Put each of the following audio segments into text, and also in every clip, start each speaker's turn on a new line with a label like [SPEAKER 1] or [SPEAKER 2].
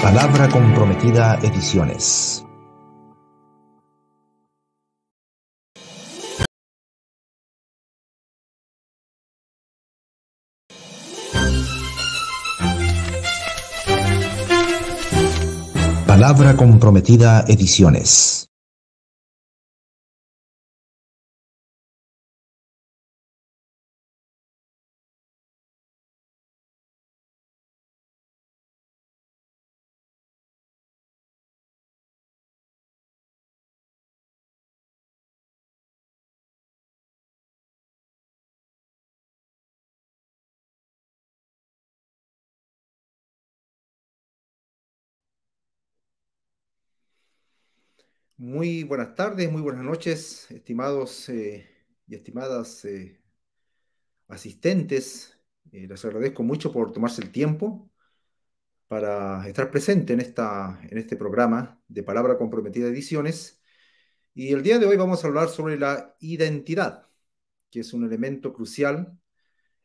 [SPEAKER 1] Palabra Comprometida Ediciones. Palabra Comprometida Ediciones.
[SPEAKER 2] Muy buenas tardes, muy buenas noches, estimados y estimadas asistentes. Les agradezco mucho por tomarse el tiempo para estar presente en este programa de Palabra Comprometida Ediciones. Y el día de hoy vamos a hablar sobre la identidad, que es un elemento crucial,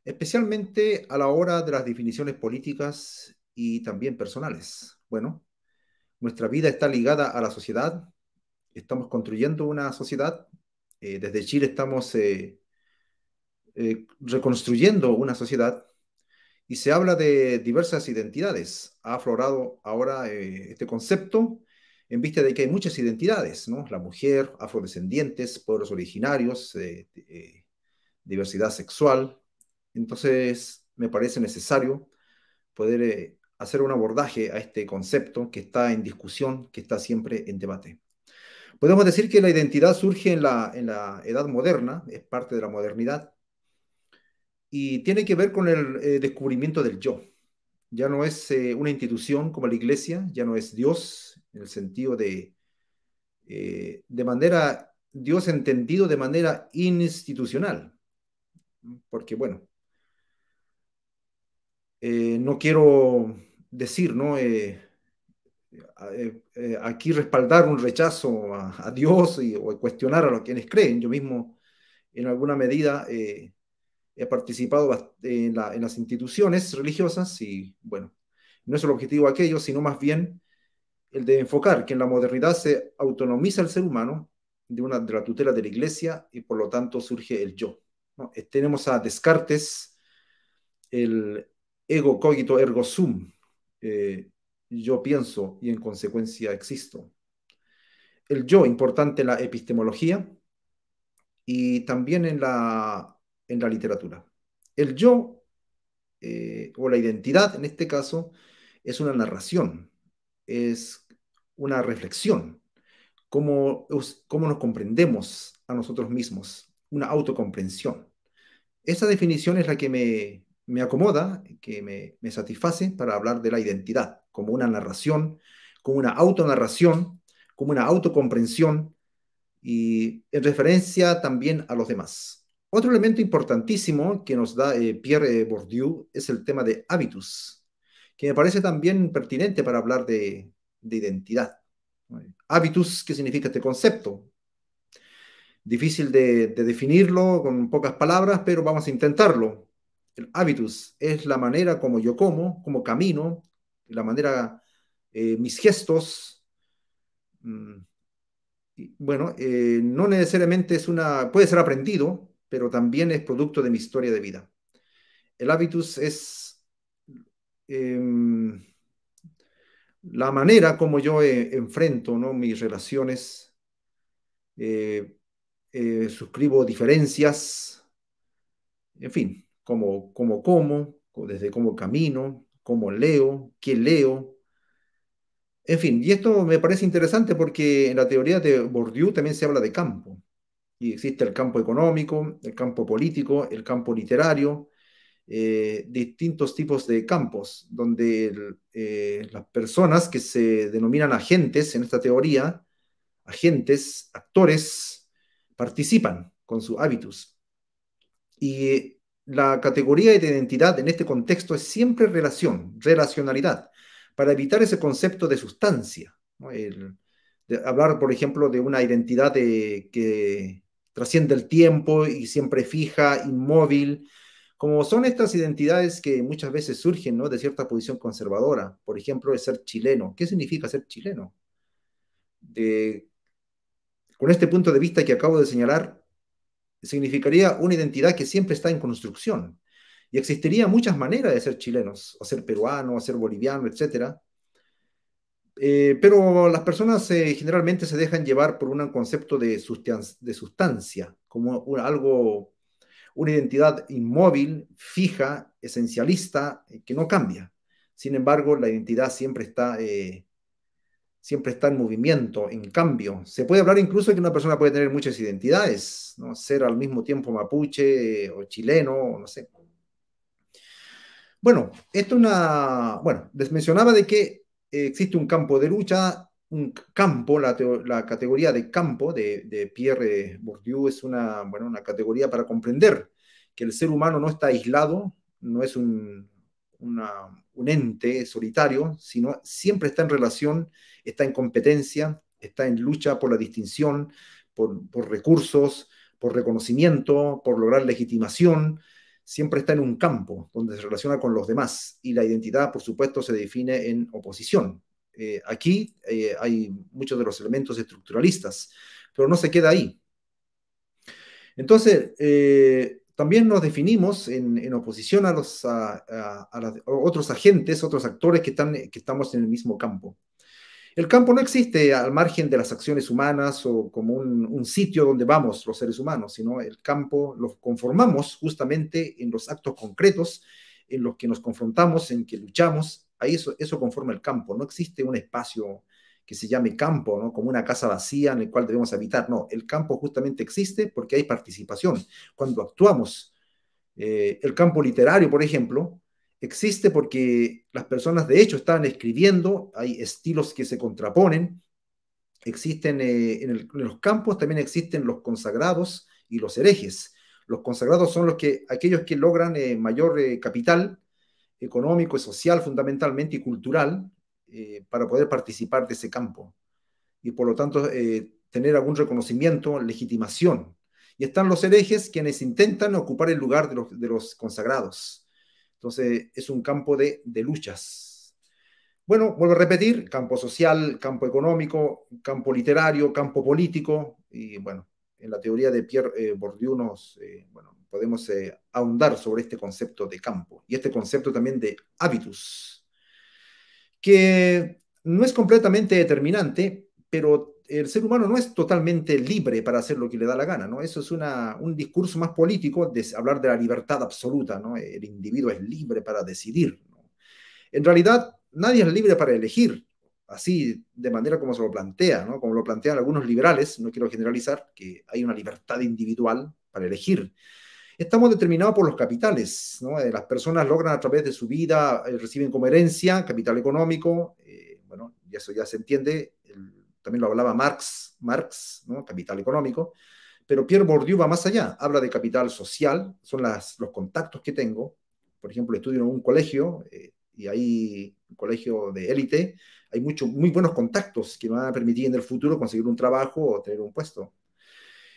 [SPEAKER 2] especialmente a la hora de las definiciones políticas y también personales. Bueno, nuestra vida está ligada a la sociedad. Estamos construyendo una sociedad. Desde Chile estamos reconstruyendo una sociedad y se habla de diversas identidades. Ha aflorado ahora este concepto en vista de que hay muchas identidades, ¿no? La mujer, afrodescendientes, pueblos originarios, diversidad sexual. Entonces, me parece necesario poder hacer un abordaje a este concepto que está en discusión, que está siempre en debate. Podemos decir que la identidad surge en la edad moderna, es parte de la modernidad, y tiene que ver con el descubrimiento del yo. Ya no es una institución como la iglesia, ya no es Dios en el sentido de manera, Dios entendido de manera institucional, porque bueno, no quiero decir, ¿no? Aquí respaldar un rechazo a Dios o cuestionar a los quienes creen. Yo mismo, en alguna medida, he participado en las instituciones religiosas y, bueno, no es el objetivo aquello, sino más bien el de enfocar que en la modernidad se autonomiza el ser humano de la tutela de la iglesia y por lo tanto surge el yo, ¿no? Tenemos a Descartes, el ego cogito ergo sum, eh, yo pienso y en consecuencia existo. El yo importante en la epistemología y también en la literatura. El yo o la identidad en este caso es una narración, es una reflexión, cómo nos comprendemos a nosotros mismos, una autocomprensión. Esa definición es la que me acomoda, que me satisface para hablar de la identidad, como una narración, como una autonarración, como una autocomprensión y en referencia también a los demás. Otro elemento importantísimo que nos da Pierre Bourdieu es el tema de hábitus, que me parece también pertinente para hablar de identidad. Hábitus, ¿qué significa este concepto? Difícil de definirlo con pocas palabras, pero vamos a intentarlo. El hábitus es la manera como yo como camino, la manera, mis gestos. mm, bueno, no necesariamente puede ser aprendido, pero también es producto de mi historia de vida. El hábitus es em, la manera como yo enfrento, ¿no? Mis relaciones, eh, suscribo diferencias, en fin, desde cómo camino, cómo leo, qué leo, en fin, y esto me parece interesante porque en la teoría de Bourdieu también se habla de campo, y existe el campo económico, el campo político, el campo literario, distintos tipos de campos, donde las personas que se denominan agentes en esta teoría, agentes, actores, participan con sus hábitos. Y la categoría de identidad en este contexto es siempre relacionalidad, para evitar ese concepto de sustancia, ¿no? De hablar, por ejemplo, de una identidad que trasciende el tiempo y siempre fija, inmóvil, Como son estas identidades que muchas veces surgen, ¿no?, de cierta posición conservadora, por ejemplo, el ser chileno. ¿Qué significa ser chileno? De, con este punto de vista que acabo de señalar, significaría una identidad que siempre está en construcción. Y existiría muchas maneras de ser chilenos, o ser peruano, o ser boliviano, etcétera. Pero las personas generalmente se dejan llevar por un concepto de sustancia, como algo, una identidad inmóvil, fija, esencialista, que no cambia. Sin embargo, la identidad siempre está en movimiento, en cambio. Se puede hablar incluso de que una persona puede tener muchas identidades, ¿no? Ser al mismo tiempo mapuche o chileno, no sé. Bueno, les mencionaba de que existe un campo de lucha, un campo, la categoría de campo de Pierre Bourdieu es una categoría para comprender que el ser humano no está aislado, no es un ente solitario, sino siempre está en relación, está en competencia, está en lucha por la distinción, por recursos, por reconocimiento, por lograr legitimación, siempre está en un campo donde se relaciona con los demás y la identidad, por supuesto, se define en oposición. Aquí hay muchos de los elementos estructuralistas, pero no se queda ahí. Entonces, también nos definimos en oposición a otros agentes, otros actores que estamos en el mismo campo. El campo no existe al margen de las acciones humanas o como un sitio donde vamos los seres humanos, sino el campo lo conformamos justamente en los actos concretos en los que nos confrontamos, en que luchamos. Ahí eso conforma el campo. No existe un espacio que se llame campo, ¿no?, como una casa vacía en el cual debemos habitar. No, el campo justamente existe porque hay participación. Cuando actuamos, el campo literario, por ejemplo, existe porque las personas de hecho están escribiendo, hay estilos que se contraponen, existen en los campos también existen los consagrados y los herejes. Los consagrados son aquellos que logran mayor capital económico y social fundamentalmente y cultural para poder participar de ese campo y por lo tanto tener algún reconocimiento, legitimación. Y están los herejes quienes intentan ocupar el lugar de los consagrados. Entonces es un campo de luchas. Bueno, vuelvo a repetir, campo social, campo económico, campo literario, campo político, y bueno, en la teoría de Pierre Bourdieu podemos ahondar sobre este concepto de campo y este concepto también de habitus, que no es completamente determinante, pero el ser humano no es totalmente libre para hacer lo que le da la gana, ¿no? Eso es un discurso más político de hablar de la libertad absoluta, ¿no? El individuo es libre para decidir, ¿no? En realidad, nadie es libre para elegir, así de manera como se lo plantea, ¿no? Como lo plantean algunos liberales, no quiero generalizar, que hay una libertad individual para elegir. Estamos determinados por los capitales, ¿no? Las personas logran a través de su vida, reciben como herencia capital económico, y eso ya se entiende, también lo hablaba Marx, ¿no?, capital económico, pero Pierre Bourdieu va más allá, habla de capital social, son los contactos que tengo, por ejemplo, estudio en un colegio, y ahí, un colegio de élite, hay muy buenos contactos que me van a permitir en el futuro conseguir un trabajo o tener un puesto.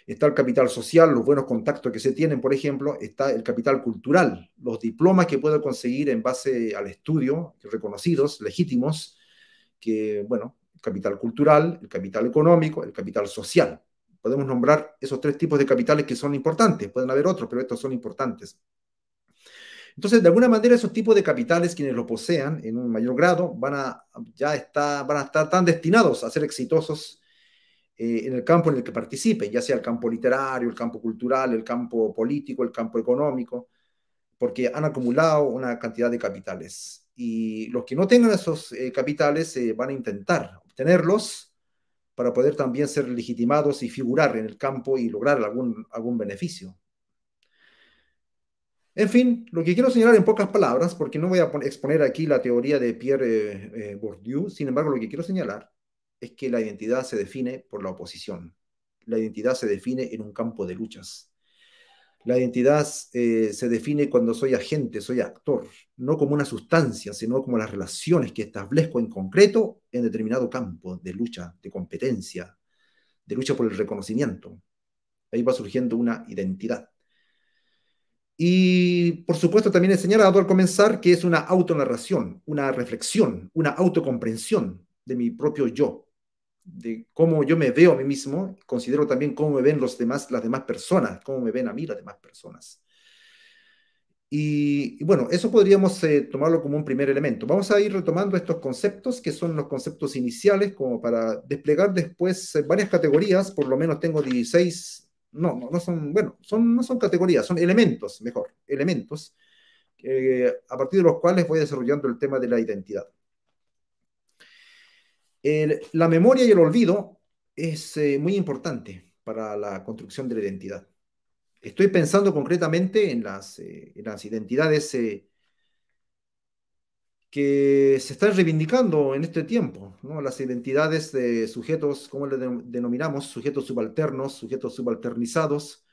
[SPEAKER 2] Está el capital social, los buenos contactos que se tienen, por ejemplo, está el capital cultural, los diplomas que puedo conseguir en base al estudio, reconocidos, legítimos, que, bueno, el capital cultural, el capital económico, el capital social. Podemos nombrar esos tres tipos de capitales que son importantes, pueden haber otros, pero estos son importantes. Entonces, de alguna manera, esos tipos de capitales, quienes lo posean en un mayor grado, van a estar tan destinados a ser exitosos en el campo en el que participen, ya sea el campo literario, el campo cultural, el campo político, el campo económico, porque han acumulado una cantidad de capitales. Y los que no tengan esos capitales van a intentar obtenerlos para poder también ser legitimados y figurar en el campo y lograr algún beneficio. En fin, lo que quiero señalar en pocas palabras, porque no voy a exponer aquí la teoría de Pierre Bourdieu, sin embargo, lo que quiero señalar es que la identidad se define por la oposición. La identidad se define en un campo de luchas. La identidad se define cuando soy agente, soy actor, no como una sustancia, sino como las relaciones que establezco en concreto en determinado campo de lucha, de competencia, de lucha por el reconocimiento. Ahí va surgiendo una identidad. Y por supuesto también he señalado al comenzar que es una autonarración, una reflexión, una autocomprensión de mi propio yo, de cómo yo me veo a mí mismo, considero también cómo me ven los demás, las demás personas, cómo me ven a mí las demás personas. Y bueno, eso podríamos tomarlo como un primer elemento. Vamos a ir retomando estos conceptos, que son los conceptos iniciales, como para desplegar después varias categorías, por lo menos tengo 16, no son, bueno, no son categorías, son elementos, mejor, elementos, a partir de los cuales voy desarrollando el tema de la identidad. La memoria y el olvido es muy importante para la construcción de la identidad. Estoy pensando concretamente en las identidades que se están reivindicando en este tiempo, ¿no? Las identidades de sujetos, ¿cómo le denominamos? Sujetos subalternos, sujetos subalternizados,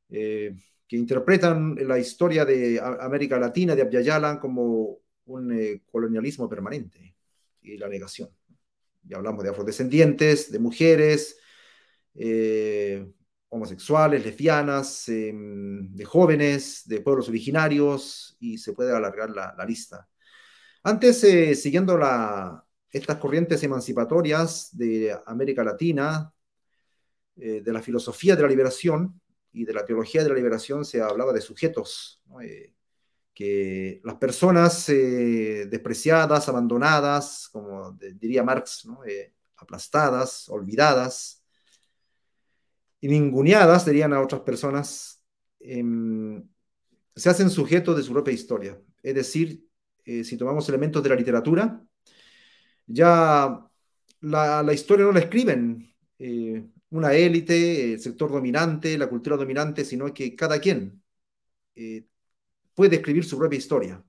[SPEAKER 2] que interpretan la historia de América Latina, de Abya Yala, como un colonialismo permanente y la negación. Ya hablamos de afrodescendientes, de mujeres, eh, homosexuales, lesbianas, de jóvenes, de pueblos originarios, y se puede alargar la lista. Antes, siguiendo estas corrientes emancipatorias de América Latina, de la filosofía de la liberación y de la teología de la liberación, se hablaba de sujetos, ¿no? Que las personas despreciadas, abandonadas, como diría Marx, ¿no? Aplastadas, olvidadas y ninguneadas, dirían a otras personas, se hacen sujetos de su propia historia. Es decir, si tomamos elementos de la literatura, ya la historia no la escriben una élite, el sector dominante, la cultura dominante, sino que cada quien eh, puede escribir su propia historia.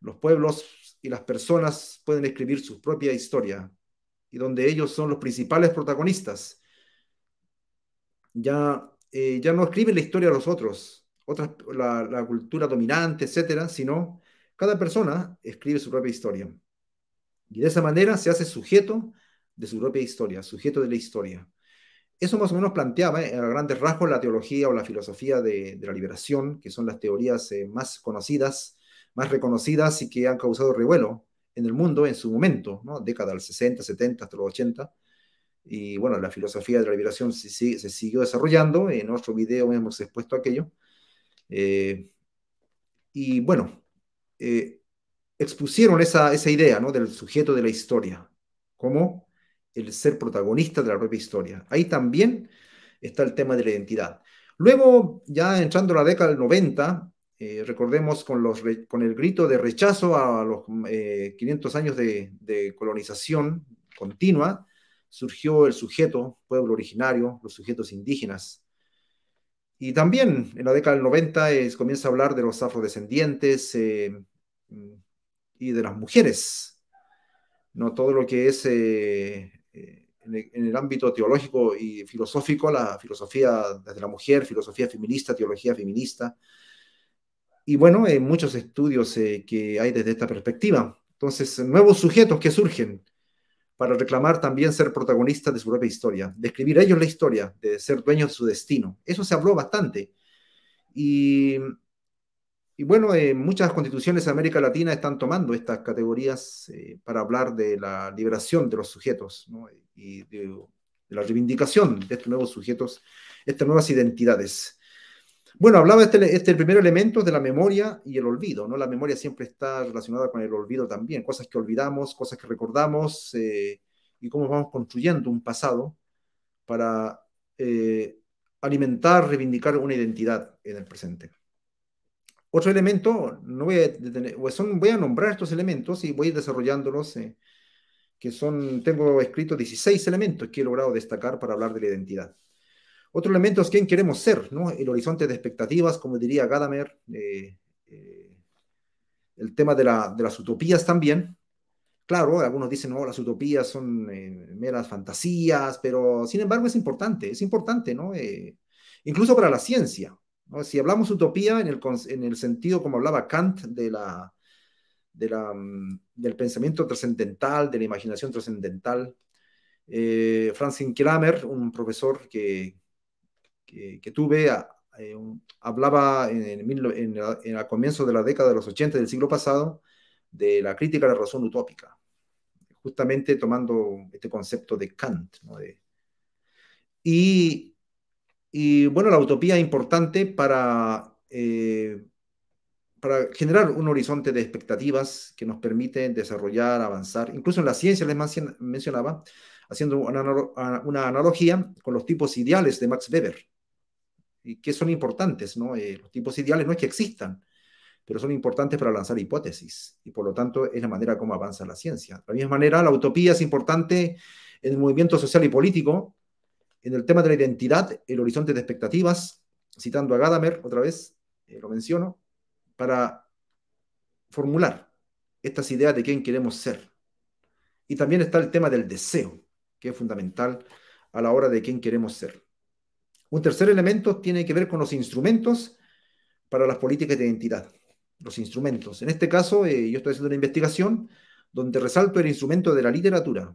[SPEAKER 2] Los pueblos y las personas pueden escribir su propia historia, y donde ellos son los principales protagonistas. Ya no escriben la historia de los otros, la cultura dominante, etcétera, sino cada persona escribe su propia historia. Y de esa manera se hace sujeto de su propia historia, sujeto de la historia. Eso más o menos planteaba a grandes rasgos la teología o la filosofía de la liberación, que son las teorías más conocidas, más reconocidas y que han causado revuelo en el mundo en su momento, ¿no? Década del 60, 70, hasta los 80. Y bueno, la filosofía de la liberación se siguió desarrollando. En otro video hemos expuesto aquello. Eh, y bueno, eh, expusieron esa idea, ¿no? Del sujeto de la historia, como el ser protagonista de la propia historia. Ahí también está el tema de la identidad. Luego, ya entrando a la década del 90, recordemos con el grito de rechazo a los 500 años de colonización continua, surgió el sujeto, pueblo originario, los sujetos indígenas. Y también en la década del 90 comienza a hablar de los afrodescendientes, y de las mujeres, no todo lo que es en el ámbito teológico y filosófico, la filosofía desde la mujer, filosofía feminista, teología feminista, y bueno, muchos estudios que hay desde esta perspectiva. Entonces, nuevos sujetos que surgen para reclamar también ser protagonistas de su propia historia, de escribir ellos la historia, de ser dueños de su destino. Eso se habló bastante. Y Y bueno, muchas constituciones de América Latina están tomando estas categorías para hablar de la liberación de los sujetos, ¿no? Y de la reivindicación de estos nuevos sujetos, estas nuevas identidades. Bueno, hablaba este primer elemento de la memoria y el olvido, ¿no? La memoria siempre está relacionada con el olvido también, cosas que olvidamos, cosas que recordamos, y cómo vamos construyendo un pasado para alimentar, reivindicar una identidad en el presente. Otro elemento, no voy a detener, voy a nombrar estos elementos y voy a ir desarrollándolos, tengo escritos 16 elementos que he logrado destacar para hablar de la identidad. Otro elemento es quién queremos ser, ¿no? El horizonte de expectativas, como diría Gadamer, el tema de las utopías también. Claro, algunos dicen, no, las utopías son meras fantasías, pero sin embargo es importante, ¿no? Incluso para la ciencia, ¿no? Si hablamos utopía en el sentido como hablaba Kant del pensamiento trascendental, de la imaginación trascendental, Francis Kramer, un profesor que tuve hablaba a comienzos de la década de los 80 del siglo pasado de la crítica a la razón utópica, justamente tomando este concepto de Kant, ¿no? Y, bueno, la utopía es importante para generar un horizonte de expectativas que nos permiten desarrollar, avanzar. Incluso en la ciencia les mencionaba, haciendo una analogía con los tipos ideales de Max Weber, y que son importantes, ¿no? Los tipos ideales no es que existan, pero son importantes para lanzar hipótesis, y por lo tanto es la manera como avanza la ciencia. De la misma manera, la utopía es importante en el movimiento social y político, en el tema de la identidad, el horizonte de expectativas, citando a Gadamer otra vez, lo menciono, para formular estas ideas de quién queremos ser. Y también está el tema del deseo, que es fundamental a la hora de quién queremos ser. Un tercer elemento tiene que ver con los instrumentos para las políticas de identidad. Los instrumentos. En este caso, yo estoy haciendo una investigación donde resalto el instrumento de la literatura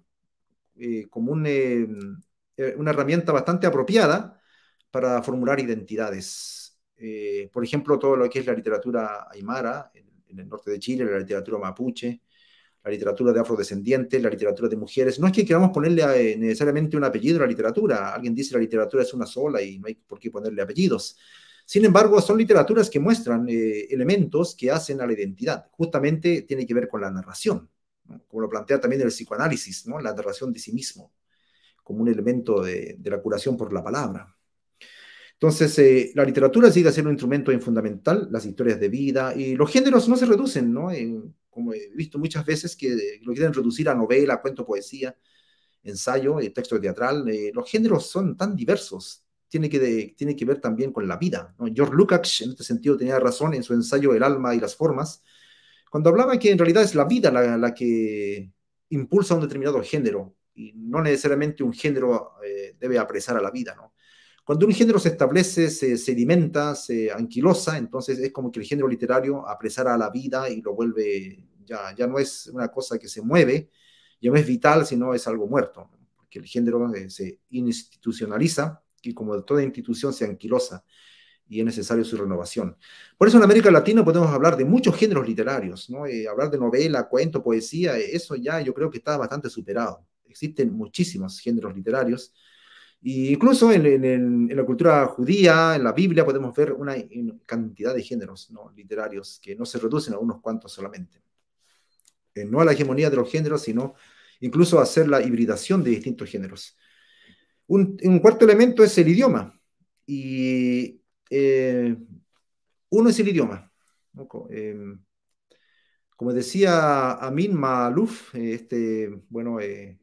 [SPEAKER 2] como una herramienta bastante apropiada para formular identidades. Por ejemplo, todo lo que es la literatura aymara en el norte de Chile, la literatura mapuche, la literatura de afrodescendientes, la literatura de mujeres. No es que queramos ponerle necesariamente un apellido a la literatura. Alguien dice que la literatura es una sola y no hay por qué ponerle apellidos. Sin embargo, son literaturas que muestran elementos que hacen a la identidad. Justamente tiene que ver con la narración, ¿no? Como lo plantea también el psicoanálisis, ¿no? La narración de sí mismo, como un elemento de la curación por la palabra. Entonces, la literatura sigue siendo un instrumento fundamental, las historias de vida, y los géneros no se reducen, ¿no? Como he visto muchas veces que lo quieren reducir a novela, cuento, poesía, ensayo, texto teatral. Los géneros son tan diversos, tiene que ver también con la vida, ¿no? George Lukács, en este sentido, tenía razón en su ensayo El alma y las formas, cuando hablaba que en realidad es la vida la que impulsa un determinado género, y no necesariamente un género debe apresar a la vida, ¿no? Cuando un género se establece, se sedimenta, se anquilosa, entonces es como que el género literario apresara a la vida y lo vuelve, ya no es una cosa que se mueve, ya no es vital, sino es algo muerto, ¿no? Porque el género se institucionaliza y como toda institución se anquilosa y es necesario su renovación. Por eso en América Latina podemos hablar de muchos géneros literarios, ¿no? Hablar de novela, cuento, poesía, eso ya yo creo que está bastante superado. Existen muchísimos géneros literarios. Y incluso en la cultura judía, en la Biblia, podemos ver una cantidad de géneros, ¿no? Literarios que no se reducen a unos cuantos solamente. No a la hegemonía de los géneros, sino incluso a hacer la hibridación de distintos géneros. Un cuarto elemento es el idioma. Y uno es el idioma, ¿no? Como decía Amin Maalouf,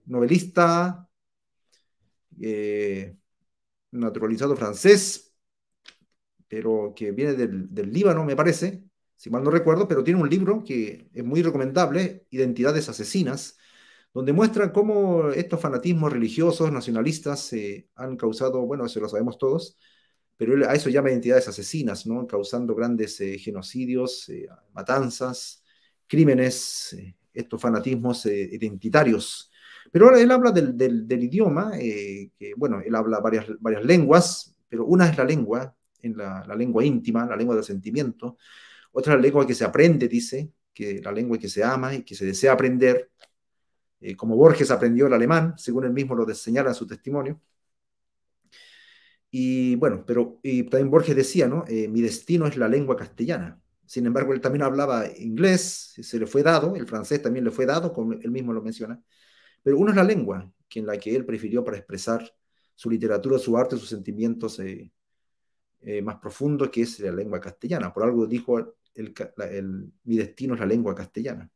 [SPEAKER 2] novelista, naturalizado francés, pero que viene del Líbano, me parece, si mal no recuerdo, pero tiene un libro que es muy recomendable, Identidades Asesinas, donde muestra cómo estos fanatismos religiosos, nacionalistas, han causado, bueno, eso lo sabemos todos, pero él a eso llama identidades asesinas, ¿no? Causando grandes genocidios, matanzas, crímenes, estos fanatismos identitarios. Pero ahora él habla del idioma, que bueno, él habla varias lenguas, pero una es la lengua, la lengua íntima, la lengua del sentimiento. Otra es la lengua que se aprende, dice, que la lengua que se ama y que se desea aprender, como Borges aprendió el alemán, según él mismo lo señala en su testimonio. Y bueno, pero y también Borges decía, ¿no? Mi destino es la lengua castellana. Sin embargo, él también hablaba inglés, se le fue dado, el francés también le fue dado, como él mismo lo menciona. Pero uno es la lengua, que en la que él prefirió para expresar su literatura, su arte, sus sentimientos más profundos, que es la lengua castellana. Por algo dijo, mi destino es la lengua castellana.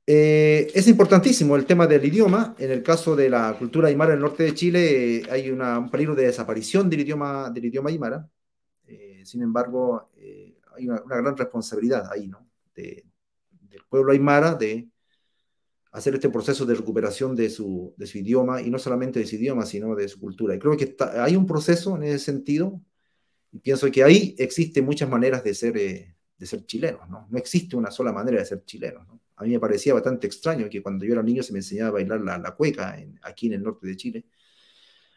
[SPEAKER 2] Es importantísimo el tema del idioma. En el caso de la cultura aymara en el norte de Chile, hay un peligro de desaparición del idioma aymara. Sin embargo, hay una gran responsabilidad ahí, ¿no? Del pueblo aymara de hacer este proceso de recuperación de su idioma, y no solamente de su idioma, sino de su cultura. Y creo que hay un proceso en ese sentido, y pienso que ahí existen muchas maneras de ser chilenos, ¿no? No existe una sola manera de ser chilenos, ¿no? A mí me parecía bastante extraño que cuando yo era niño se me enseñaba a bailar la cueca aquí en el norte de Chile.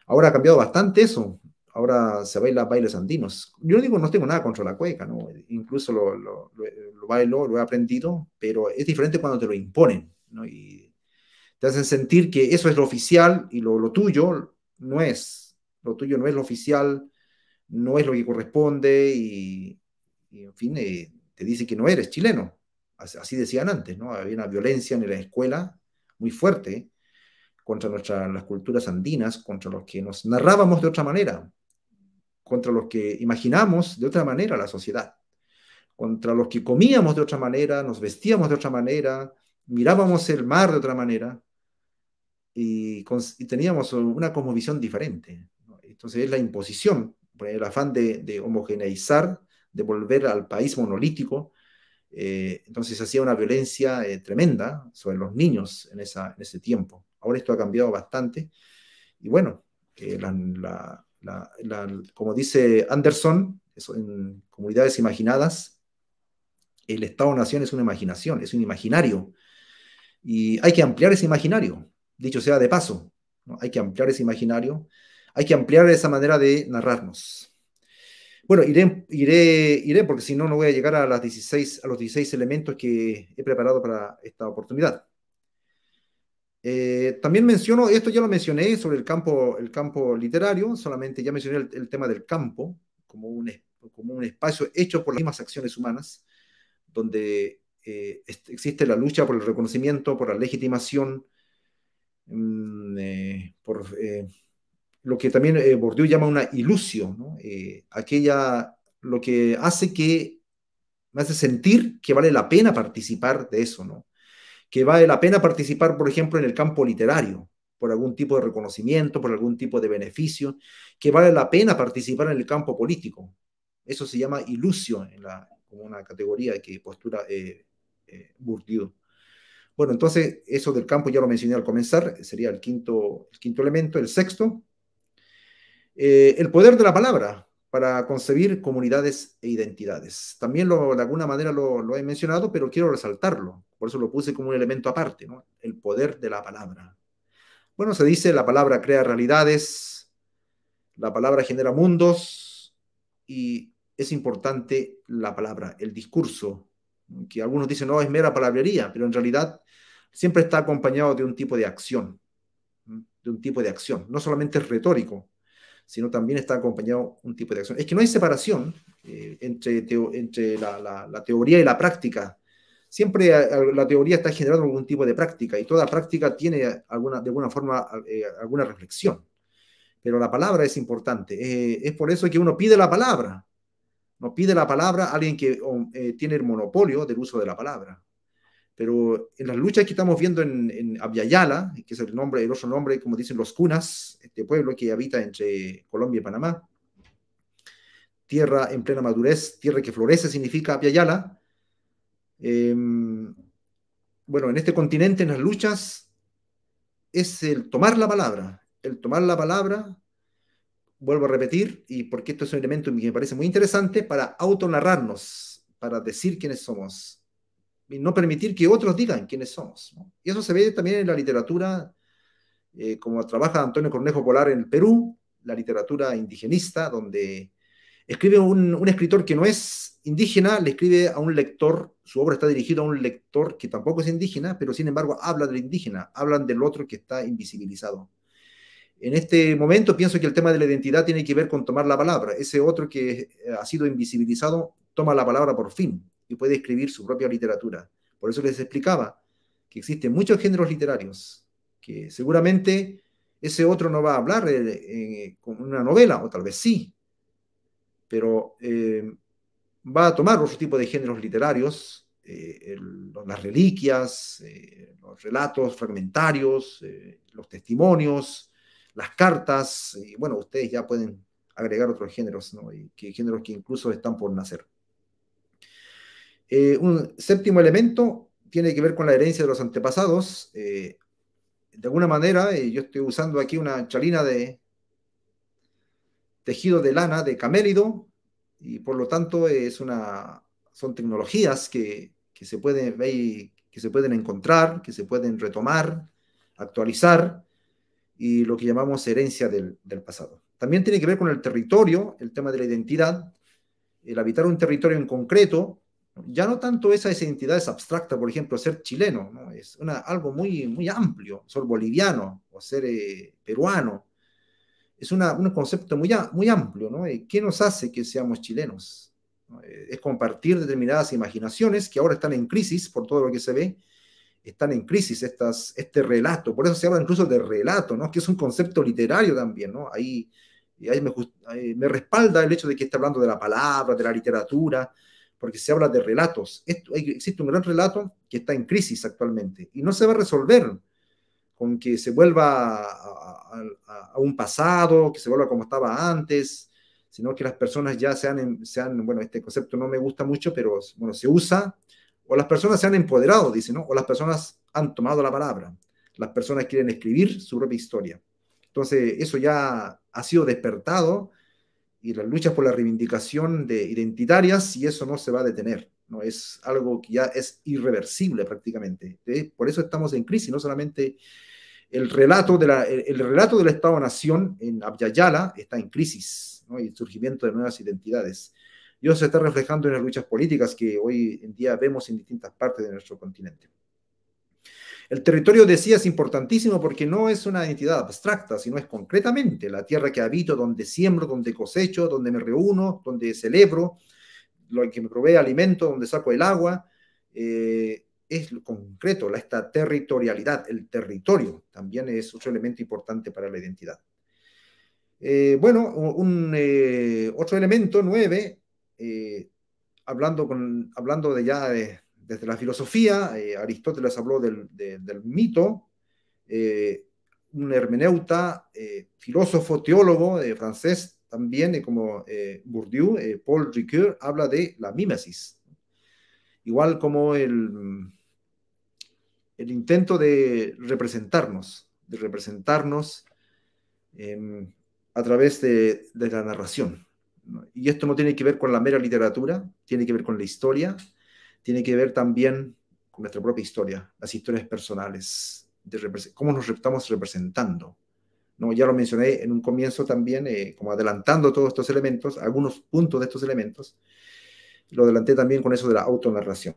[SPEAKER 2] Ahora ha cambiado bastante eso. ahora se baila bailes andinos. Yo digo, no tengo nada contra la cueca, ¿no? Incluso lo bailo, lo he aprendido, pero es diferente cuando te lo imponen, ¿no? Y te hacen sentir que eso es lo oficial y lo tuyo no es. Lo tuyo no es lo oficial, no es lo que corresponde y en fin, te dice que no eres chileno. Así decían antes, ¿no? Había una violencia en la escuela muy fuerte contra las culturas andinas, contra los que nos narrábamos de otra manera, contra los que imaginamos de otra manera la sociedad, contra los que comíamos de otra manera, nos vestíamos de otra manera, mirábamos el mar de otra manera y teníamos una cosmovisión diferente, ¿no? Entonces es la imposición, el afán de homogeneizar, de volver al país monolítico. Entonces se hacía una violencia tremenda sobre los niños en ese tiempo. Ahora esto ha cambiado bastante. Y bueno, como dice Anderson, eso, en Comunidades Imaginadas, el Estado-Nación es una imaginación, es un imaginario. Y hay que ampliar ese imaginario, dicho sea de paso, ¿no? Hay que ampliar ese imaginario, hay que ampliar esa manera de narrarnos. Bueno, iré porque si no, no voy a llegar a los 16 elementos que he preparado para esta oportunidad. También menciono, esto ya lo mencioné sobre el campo literario, solamente ya mencioné el tema del campo como como un espacio hecho por las mismas acciones humanas, donde existe la lucha por el reconocimiento, por la legitimación, por lo que también Bourdieu llama una ilusión, ¿no? Lo que hace que me hace sentir que vale la pena participar de eso, ¿no? Que vale la pena participar, por ejemplo, en el campo literario, por algún tipo de reconocimiento, por algún tipo de beneficio, que vale la pena participar en el campo político. Eso se llama ilusión, como una categoría que postura Bourdieu. Bueno, entonces, eso del campo ya lo mencioné al comenzar, sería el quinto elemento. El sexto, el poder de la palabra para concebir comunidades e identidades. También de alguna manera lo he mencionado, pero quiero resaltarlo. Por eso lo puse como un elemento aparte, ¿no? El poder de la palabra. Bueno, se dice, la palabra crea realidades, la palabra genera mundos y es importante la palabra, el discurso, que algunos dicen, no, es mera palabrería, pero en realidad siempre está acompañado de un tipo de acción, no solamente es retórico, sino también está acompañado un tipo de acción. Es que no hay separación entre la teoría y la práctica. Siempre la teoría está generando algún tipo de práctica y toda práctica tiene de alguna forma alguna reflexión. Pero la palabra es importante. Es por eso que uno pide la palabra. No pide la palabra a alguien que tiene el monopolio del uso de la palabra. Pero en las luchas que estamos viendo en Abya que es el otro nombre, como dicen los cunas, este pueblo que habita entre Colombia y Panamá, tierra en plena madurez, tierra que florece, significa Abya. Bueno, en este continente, en las luchas, es el tomar la palabra, vuelvo a repetir, y porque esto es un elemento que me parece muy interesante, para autonarrarnos, para decir quiénes somos, y no permitir que otros digan quiénes somos, ¿no? Y eso se ve también en la literatura, como trabaja Antonio Cornejo Polar en el Perú, la literatura indigenista, donde escribe un escritor que no es indígena, le escribe a un lector, su obra está dirigida a un lector que tampoco es indígena, pero sin embargo habla del indígena, hablan del otro que está invisibilizado. En este momento pienso que el tema de la identidad tiene que ver con tomar la palabra. Ese otro que ha sido invisibilizado toma la palabra por fin y puede escribir su propia literatura. Por eso les explicaba que existen muchos géneros literarios, que seguramente ese otro no va a hablar con una novela, o tal vez sí, pero va a tomar otro tipo de géneros literarios, las reliquias, los relatos fragmentarios, los testimonios, las cartas, y bueno, ustedes ya pueden agregar otros géneros, ¿no? Géneros que incluso están por nacer. Un séptimo elemento tiene que ver con la herencia de los antepasados. De alguna manera, yo estoy usando aquí una chalina de tejido de lana de camélido, y por lo tanto son tecnologías que se pueden ver, que se pueden encontrar, que se pueden retomar, actualizar, y lo que llamamos herencia del pasado. También tiene que ver con el territorio, el tema de la identidad, el habitar un territorio en concreto. Ya no tanto esa identidad es abstracta, por ejemplo, ser chileno, ¿no? Es algo muy amplio, ser boliviano o ser peruano. Es un concepto muy amplio, ¿no? ¿Qué nos hace que seamos chilenos? ¿No? Es compartir determinadas imaginaciones que ahora están en crisis por todo lo que se ve, están en crisis este relato, por eso se habla incluso de relato, ¿no? Que es un concepto literario también, ¿no? Ahí me respalda el hecho de que esté hablando de la palabra, de la literatura, porque se habla de relatos. Existe un gran relato que está en crisis actualmente y no se va a resolver con que se vuelva a un pasado, que se vuelva como estaba antes, sino que las personas ya bueno, este concepto no me gusta mucho, pero bueno, se usa, o las personas se han empoderado, dice, ¿no? O las personas han tomado la palabra, las personas quieren escribir su propia historia. Entonces, eso ya ha sido despertado y las luchas por la reivindicación de identitarias, y eso no se va a detener, ¿no? Es algo que ya es irreversible prácticamente. Por eso estamos en crisis, no solamente el relato, el relato del Estado-Nación en Abya Yala está en crisis, ¿no? Y el surgimiento de nuevas identidades. Y eso se está reflejando en las luchas políticas que hoy en día vemos en distintas partes de nuestro continente. El territorio, decía, es importantísimo porque no es una entidad abstracta, sino es concretamente la tierra que habito, donde siembro, donde cosecho, donde me reúno, donde celebro, lo que me provee alimento, donde saco el agua. Es lo concreto, esta territorialidad, el territorio también es otro elemento importante para la identidad. Bueno, otro elemento, 9, hablando desde la filosofía, Aristóteles habló del mito, un hermeneuta, filósofo, teólogo francés también, como Bourdieu, Paul Ricoeur, habla de la mímesis, igual como el intento de representarnos a través de la narración, ¿no? Y esto no tiene que ver con la mera literatura, tiene que ver con la historia, tiene que ver también con nuestra propia historia, las historias personales, cómo nos estamos representando, ¿no? Ya lo mencioné en un comienzo también, como adelantando todos estos elementos, algunos puntos de estos elementos, lo adelanté también con eso de la autonarración.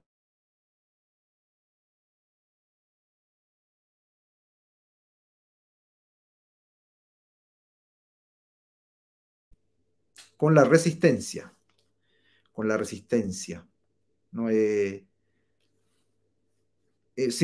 [SPEAKER 2] Con la resistencia, con la resistencia, ¿no? Si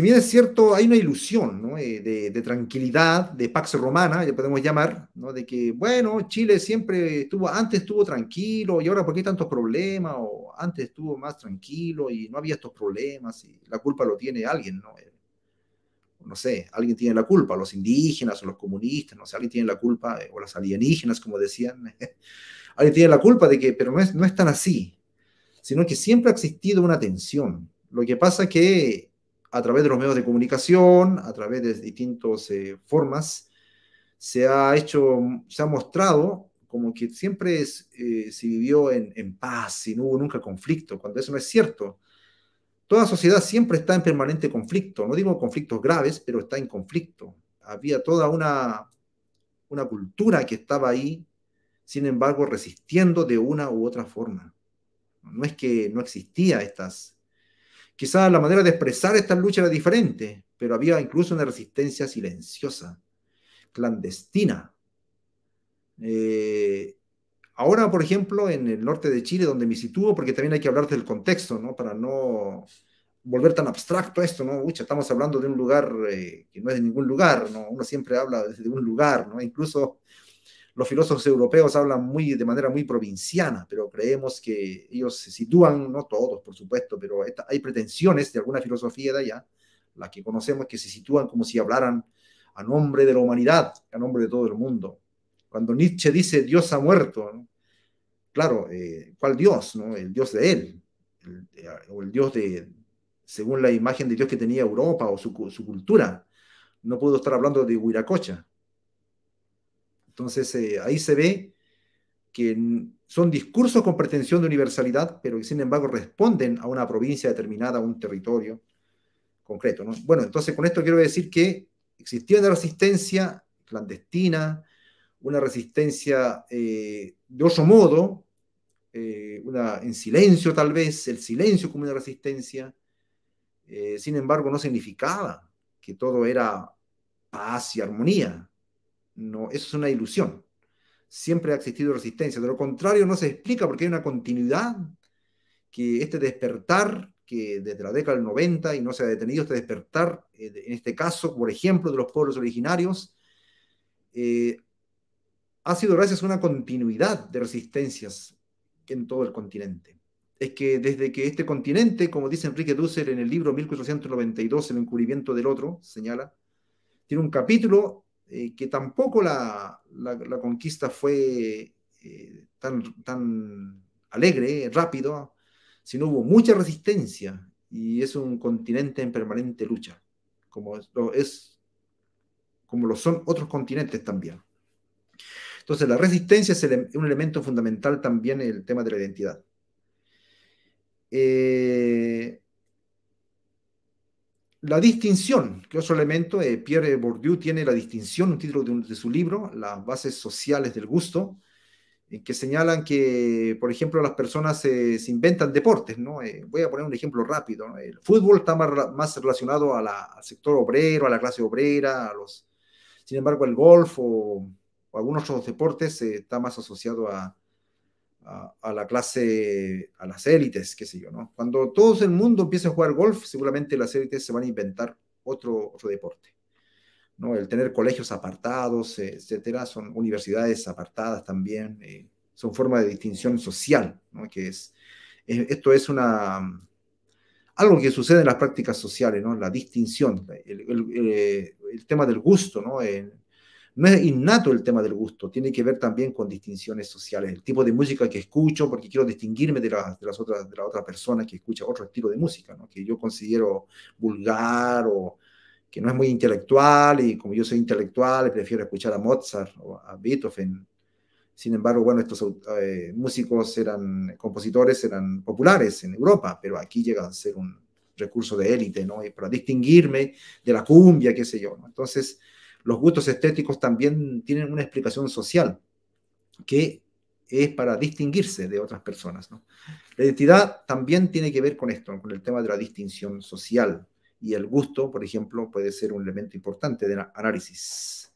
[SPEAKER 2] bien es cierto, hay una ilusión, ¿no? De tranquilidad, de Pax Romana, ya podemos llamar, ¿no? De que, bueno, Chile antes estuvo tranquilo y ahora ¿por qué hay tantos problemas? O antes estuvo más tranquilo y no había estos problemas y la culpa lo tiene alguien, ¿no? No sé, alguien tiene la culpa, los indígenas o los comunistas, no sé, alguien tiene la culpa, o los alienígenas, como decían, alguien tiene la culpa de que, pero no es tan así, sino que siempre ha existido una tensión. Lo que pasa es que a través de los medios de comunicación, a través de distintas formas, se ha mostrado como que siempre se vivió en paz y no hubo nunca conflicto, cuando eso no es cierto. Toda sociedad siempre está en permanente conflicto, no digo conflictos graves, pero está en conflicto. Había toda una cultura que estaba ahí, sin embargo, resistiendo de una u otra forma. No es que no existía quizás la manera de expresar esta lucha era diferente, pero había incluso una resistencia silenciosa, clandestina. Eh, Ahora, por ejemplo, en el norte de Chile, donde me sitúo, porque también hay que hablar del contexto, ¿no? Para no volver tan abstracto esto, ¿no? Ucha, estamos hablando de un lugar que no es de ningún lugar, ¿no? Uno siempre habla desde un lugar, ¿no? Incluso los filósofos europeos hablan de manera muy provinciana, pero creemos que ellos se sitúan, no todos, por supuesto, pero hay pretensiones de alguna filosofía de allá, las que conocemos, que se sitúan como si hablaran a nombre de la humanidad, a nombre de todo el mundo. Cuando Nietzsche dice Dios ha muerto, ¿no? Claro, ¿cuál Dios? ¿No? El Dios de él, o el Dios según la imagen de Dios que tenía Europa o su cultura. No puedo estar hablando de Huiracocha. Entonces, ahí se ve que son discursos con pretensión de universalidad, pero que sin embargo responden a una provincia determinada, a un territorio concreto, ¿no? Bueno, entonces con esto quiero decir que existía una resistencia clandestina, una resistencia de otro modo, en silencio tal vez, el silencio como una resistencia. Sin embargo, no significaba que todo era paz y armonía. No, eso es una ilusión. Siempre ha existido resistencia. De lo contrario, no se explica porque hay una continuidad, que este despertar, que desde la década del 90 y no se ha detenido este despertar, en este caso, por ejemplo, de los pueblos originarios, eh, ha sido gracias a una continuidad de resistencias en todo el continente. Es que desde que este continente, como dice Enrique Dussel en el libro 1492, El encubrimiento del otro, señala, tiene un capítulo que tampoco la conquista fue tan alegre, rápido, sino hubo mucha resistencia y es un continente en permanente lucha, como lo son otros continentes también. Entonces, la resistencia es un elemento fundamental también en el tema de la identidad. La distinción, que otro elemento, Pierre Bourdieu tiene la distinción, un título de su libro, Las bases sociales del gusto, en que señalan que, por ejemplo, las personas se inventan deportes, ¿no? Voy a poner un ejemplo rápido, ¿no? El fútbol está más relacionado al sector obrero, a la clase obrera, sin embargo, el golf o algunos otros deportes está más asociado a la clase, a las élites, qué sé yo, ¿no? Cuando todo el mundo empiece a jugar golf, seguramente las élites se van a inventar otro deporte, ¿no? El tener colegios apartados, etcétera, son universidades apartadas también, son formas de distinción social, ¿no? Esto es algo que sucede en las prácticas sociales, ¿no? La distinción, el tema del gusto, ¿no? No es innato el tema del gusto, tiene que ver también con distinciones sociales, el tipo de música que escucho, porque quiero distinguirme de la otra persona que escucha otro estilo de música, ¿no? Que yo considero vulgar o que no es muy intelectual, y como yo soy intelectual, prefiero escuchar a Mozart o a Beethoven. Sin embargo, bueno, estos compositores eran populares en Europa, pero aquí llega a ser un recurso de élite, ¿no? Y para distinguirme de la cumbia, qué sé yo, ¿no? Entonces, los gustos estéticos también tienen una explicación social, que es para distinguirse de otras personas, ¿no? La identidad también tiene que ver con esto, con el tema de la distinción social, y el gusto, por ejemplo, puede ser un elemento importante de análisis.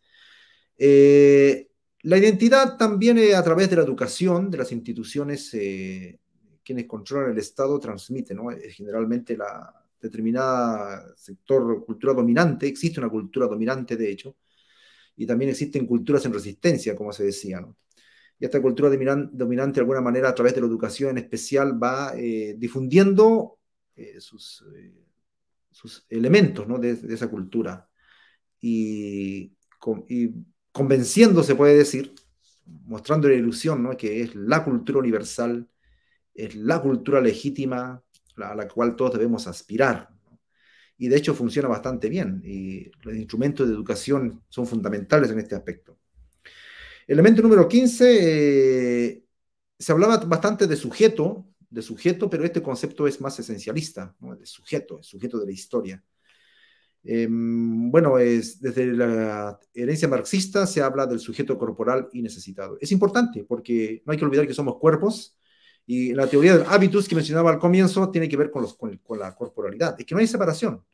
[SPEAKER 2] La identidad también, a través de la educación, de las instituciones, quienes controlan el Estado transmiten, ¿no? Generalmente la determinada sector, cultura dominante, existe una cultura dominante de hecho, y también existen culturas en resistencia, como se decía, ¿no? Y esta cultura dominante, de alguna manera, a través de la educación en especial, va difundiendo sus elementos, ¿no? de esa cultura. Y convenciendo, se puede decir, mostrando la ilusión, ¿no? Que es la cultura universal, es la cultura legítima a la cual todos debemos aspirar, ¿no? Y de hecho funciona bastante bien, y los instrumentos de educación son fundamentales en este aspecto. Elemento número 15, se hablaba bastante de sujeto, pero este concepto es más esencialista, ¿no? De sujeto, el sujeto de la historia. Bueno, desde la herencia marxista se habla del sujeto corporal y necesitado. Es importante porque no hay que olvidar que somos cuerpos, y la teoría del hábitus que mencionaba al comienzo tiene que ver con la corporalidad. Es que no hay separación.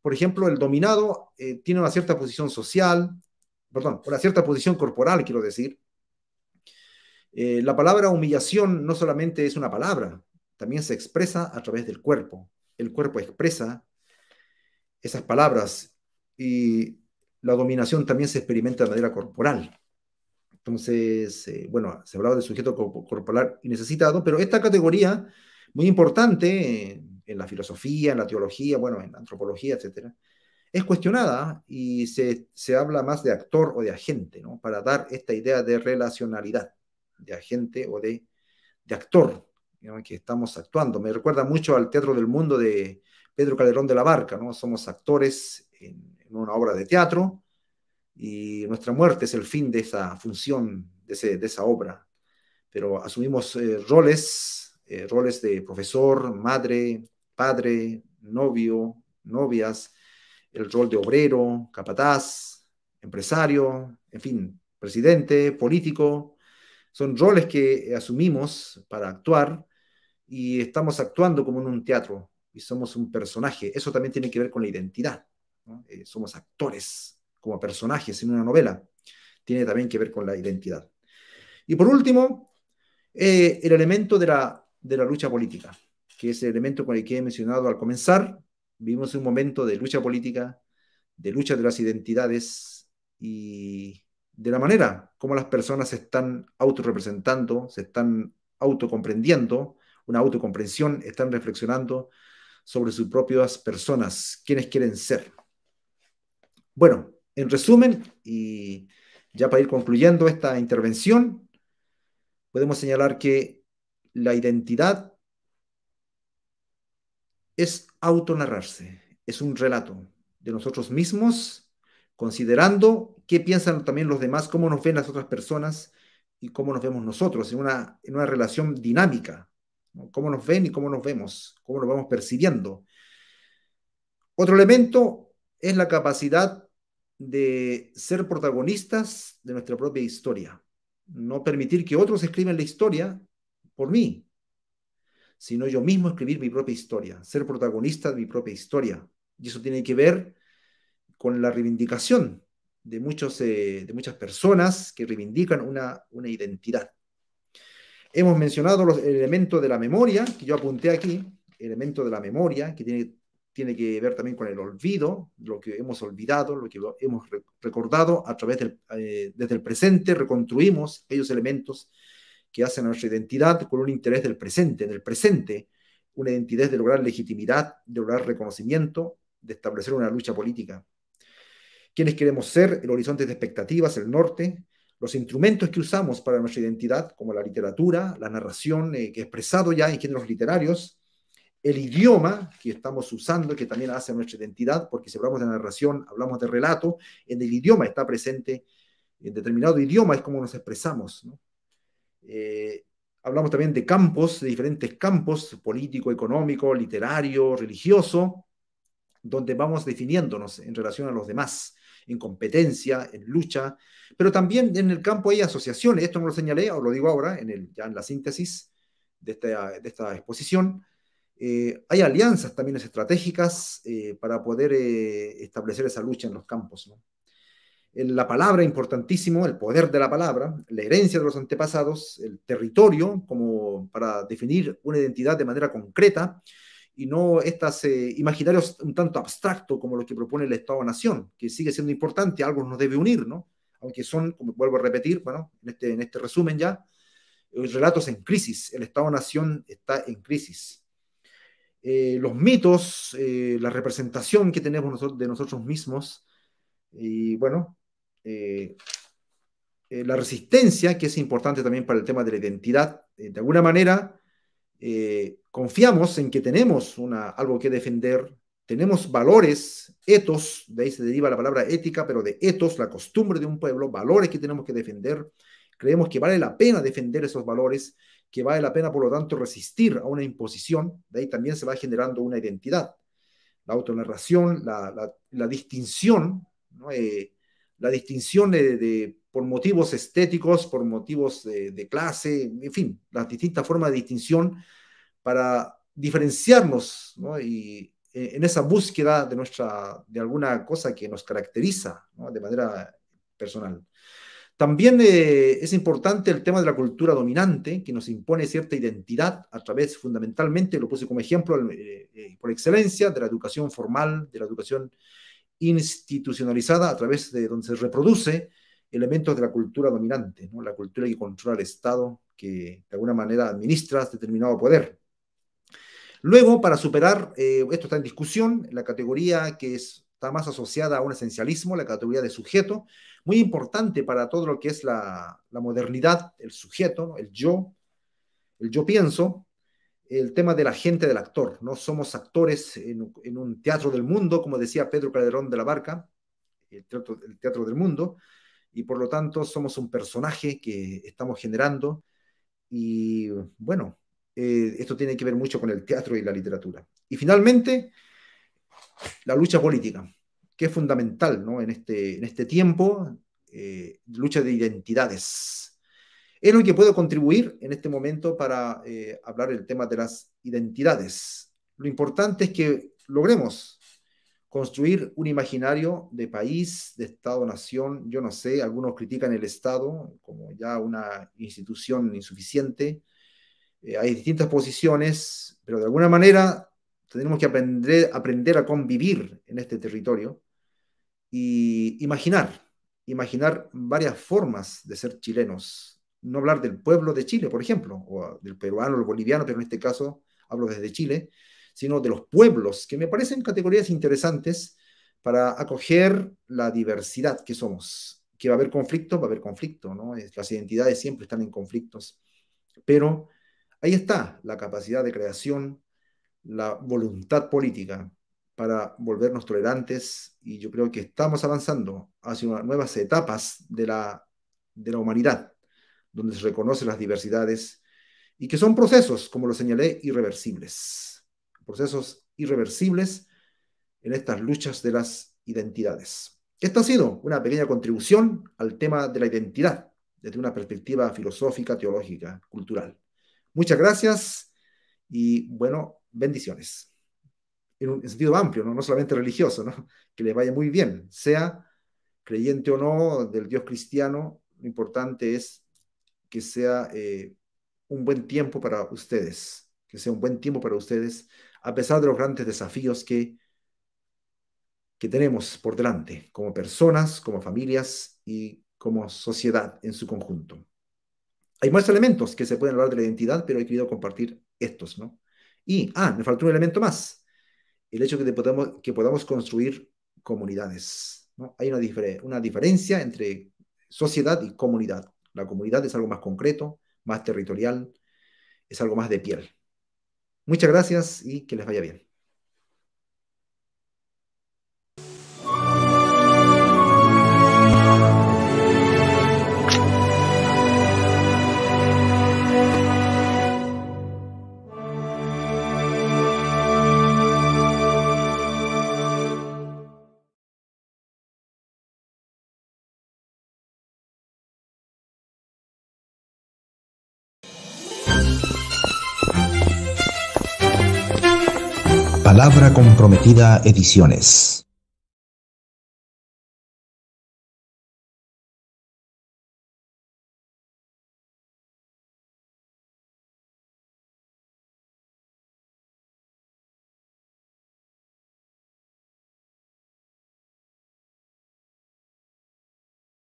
[SPEAKER 2] Por ejemplo, el dominado tiene una cierta posición social, perdón, una cierta posición corporal, quiero decir. La palabra humillación no solamente es una palabra, también se expresa a través del cuerpo. El cuerpo expresa esas palabras, y la dominación también se experimenta de manera corporal. Entonces, bueno, se hablaba del sujeto corporal y necesitado, pero esta categoría, muy importante en la filosofía, en la teología, bueno, en la antropología, etcétera, es cuestionada, y se habla más de actor o de agente, ¿no? Para dar esta idea de relacionalidad, de agente o de actor, ¿no? Que estamos actuando. Me recuerda mucho al Teatro del Mundo de Pedro Calderón de la Barca, ¿no? Somos actores en una obra de teatro, y nuestra muerte es el fin de esa función, de esa obra. Pero asumimos roles de profesor, madre, padre, novio, novias, el rol de obrero, capataz, empresario, en fin, presidente, político. Son roles que asumimos para actuar y estamos actuando como en un teatro y somos un personaje. Eso también tiene que ver con la identidad, ¿no? Somos actores como personajes en una novela. Tiene también que ver con la identidad. Y por último, el elemento de la lucha política, que es el elemento con el que he mencionado al comenzar. Vivimos un momento de lucha política, de lucha de las identidades y de la manera como las personas se están autorrepresentando, se están autocomprendiendo, una autocomprensión, están reflexionando sobre sus propias personas, quiénes quieren ser. Bueno, en resumen, y ya para ir concluyendo esta intervención, podemos señalar que la identidad es autonarrarse, es un relato de nosotros mismos, considerando qué piensan también los demás, cómo nos ven las otras personas y cómo nos vemos nosotros, en una relación dinámica, ¿no? Cómo nos ven y cómo nos vemos, cómo nos vamos percibiendo. Otro elemento es la capacidad de ser protagonistas de nuestra propia historia, no permitir que otros escriban la historia por mí, sino yo mismo escribir mi propia historia, ser protagonista de mi propia historia. Y eso tiene que ver con la reivindicación de muchas personas que reivindican una identidad. Hemos mencionado los elementos de la memoria, que yo apunté aquí, elemento de la memoria, que tiene que ver también con el olvido, lo que hemos olvidado, lo que hemos recordado a través desde el presente, reconstruimos aquellos elementos que hacen a nuestra identidad con un interés del presente, en el presente, una identidad de lograr legitimidad, de lograr reconocimiento, de establecer una lucha política. ¿Quiénes queremos ser? El horizonte de expectativas, el norte, los instrumentos que usamos para nuestra identidad, como la literatura, la narración, que he expresado ya en géneros literarios, el idioma que estamos usando, que también hace nuestra identidad, porque si hablamos de narración, hablamos de relato, en el idioma está presente, en determinado idioma es como nos expresamos, ¿no? Hablamos también de campos, de diferentes campos, político, económico, literario, religioso, donde vamos definiéndonos en relación a los demás, en competencia, en lucha, pero también en el campo hay asociaciones, esto no lo señalé, o lo digo ahora, ya en la síntesis de esta exposición. Hay alianzas también estratégicas para poder establecer esa lucha en los campos, ¿no? La palabra, importantísimo, el poder de la palabra, la herencia de los antepasados, el territorio, como para definir una identidad de manera concreta, y no estos imaginarios un tanto abstractos como los que propone el Estado-Nación, que sigue siendo importante, algo nos debe unir, ¿no? Aunque son, como vuelvo a repetir, bueno, en este resumen ya, relatos en crisis, el Estado-Nación está en crisis. Los mitos, la representación que tenemos de nosotros mismos, y bueno, la resistencia, que es importante también para el tema de la identidad. De alguna manera, confiamos en que tenemos algo que defender, tenemos valores, etos, de ahí se deriva la palabra ética, pero de etos, la costumbre de un pueblo, valores que tenemos que defender. Creemos que vale la pena defender esos valores, que vale la pena, por lo tanto, resistir a una imposición. De ahí también se va generando una identidad. La autonarración, la distinción, ¿no? La distinción por motivos estéticos, por motivos de clase, en fin, las distintas formas de distinción para diferenciarnos, ¿no? Y en esa búsqueda de alguna cosa que nos caracteriza, ¿no? De manera personal. También es importante el tema de la cultura dominante, que nos impone cierta identidad a través, fundamentalmente, lo puse como ejemplo por excelencia, de la educación formal, de la educación institucionalizada, a través de donde se reproduce elementos de la cultura dominante, ¿no? La cultura que controla el Estado, que de alguna manera administra determinado poder. Luego, para superar, esto está en discusión, la categoría que está más asociada a un esencialismo, la categoría de sujeto, muy importante para todo lo que es la modernidad, el sujeto, ¿no? El yo pienso, el tema del agente del actor, no somos actores en un teatro del mundo, como decía Pedro Calderón de la Barca, el teatro del mundo, y por lo tanto somos un personaje que estamos generando, y bueno, esto tiene que ver mucho con el teatro y la literatura. Y finalmente, la lucha política. que es fundamental, ¿no? En este tiempo, lucha de identidades. Es lo que puedo contribuir en este momento para hablar del tema de las identidades. Lo importante es que logremos construir un imaginario de país, de Estado-nación. Yo no sé, algunos critican el Estado como ya una institución insuficiente. Hay distintas posiciones, pero de alguna manera tenemos que aprender a convivir en este territorio y imaginar varias formas de ser chilenos. No hablar del pueblo de Chile, por ejemplo, o del peruano, o el boliviano, pero en este caso hablo desde Chile, sino de los pueblos, que me parecen categorías interesantes para acoger la diversidad que somos. Que va a haber conflicto, ¿no? Las identidades siempre están en conflictos, pero ahí está la capacidad de creación, la voluntad política para volvernos tolerantes, y yo creo que estamos avanzando hacia nuevas etapas de la humanidad, donde se reconocen las diversidades y que son procesos, como lo señalé, irreversibles. Procesos irreversibles en estas luchas de las identidades. Esta ha sido una pequeña contribución al tema de la identidad desde una perspectiva filosófica, teológica, cultural. Muchas gracias y, bueno, bendiciones. En un sentido amplio, ¿no? No solamente religioso, ¿no? Que les vaya muy bien, sea creyente o no del Dios cristiano. Lo importante es que sea un buen tiempo para ustedes, que sea un buen tiempo para ustedes, a pesar de los grandes desafíos que tenemos por delante, como personas, como familias y como sociedad en su conjunto. Hay más elementos que se pueden hablar de la identidad, pero he querido compartir estos, ¿no? Y, me faltó un elemento más, el hecho de que podamos construir comunidades, ¿no? Hay una diferencia entre sociedad y comunidad. La comunidad es algo más concreto, más territorial, es algo más de piel. Muchas gracias y que les vaya bien.
[SPEAKER 1] Palabra Comprometida Ediciones.